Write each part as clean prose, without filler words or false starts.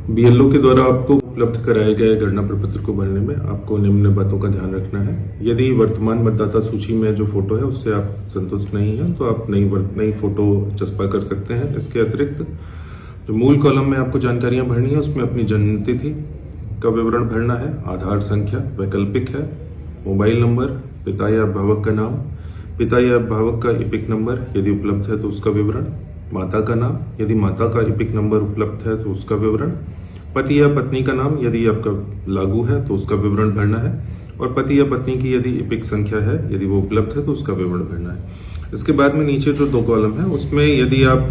BLO के द्वारा आपको उपलब्ध कराए गए गणना प्रपत्र को भरने में आपको निम्न बातों का ध्यान रखना है। यदि वर्तमान मतदाता सूची में जो फोटो है उससे आप संतुष्ट नहीं हैं तो आप नई फोटो चस्पा कर सकते हैं। इसके अतिरिक्त जो मूल कॉलम में आपको जानकारियां भरनी है उसमें अपनी जन्म तिथि का विवरण भरना है, आधार संख्या वैकल्पिक है, मोबाइल नंबर, पिता या अभिभावक का नाम, पिता या अभिभावक का इपिक नंबर यदि उपलब्ध है तो उसका विवरण, माता का नाम यदि माता का इपिक नंबर उपलब्ध है तो उसका विवरण, पति या पत्नी का नाम यदि आपका लागू है तो उसका विवरण भरना है, और पति या पत्नी की यदि इपिक संख्या है यदि वो उपलब्ध है तो उसका विवरण भरना है। इसके बाद में नीचे जो 2 कॉलम है उसमें यदि आप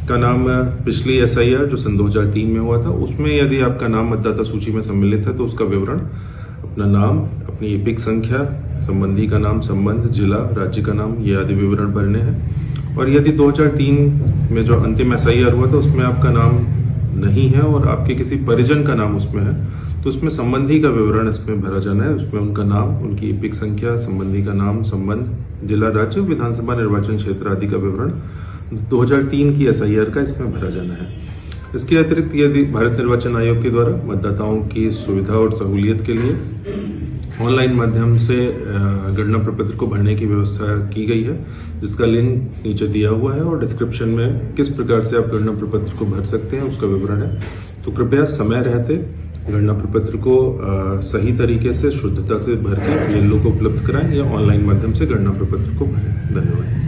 का नाम पिछली SIR जो सन 2003 में हुआ था उसमें यदि आपका नाम मतदाता सूची में सम्मिलित है तो उसका विवरण, अपना नाम, अपनी इपिक संख्या, संबंधी का नाम, संबंध, जिला, राज्य का नाम, ये आदि विवरण भरने हैं। और यदि 2003 में जो अंतिम SIR हुआ था उसमें आपका नाम नहीं है और आपके किसी परिजन का नाम उसमें है तो उसमें संबंधी का विवरण इसमें भरा जाना है। उसमें उनका नाम, उनकी इपिक संख्या, संबंधी का नाम, संबंध, जिला, राज्य, विधानसभा निर्वाचन क्षेत्र आदि का विवरण 2003 की SIR का इसमें भरा जाना है। इसके अतिरिक्त यदि भारत निर्वाचन आयोग के द्वारा मतदाताओं की सुविधा और सहूलियत के लिए ऑनलाइन माध्यम से गणना प्रपत्र को भरने की व्यवस्था की गई है, जिसका लिंक नीचे दिया हुआ है और डिस्क्रिप्शन में किस प्रकार से आप गणना प्रपत्र को भर सकते हैं उसका विवरण है। तो कृपया समय रहते गणना प्रपत्र को सही तरीके से शुद्धता से भर के BLO को उपलब्ध कराएं या ऑनलाइन माध्यम से गणना प्रपत्र को भरें। धन्यवाद।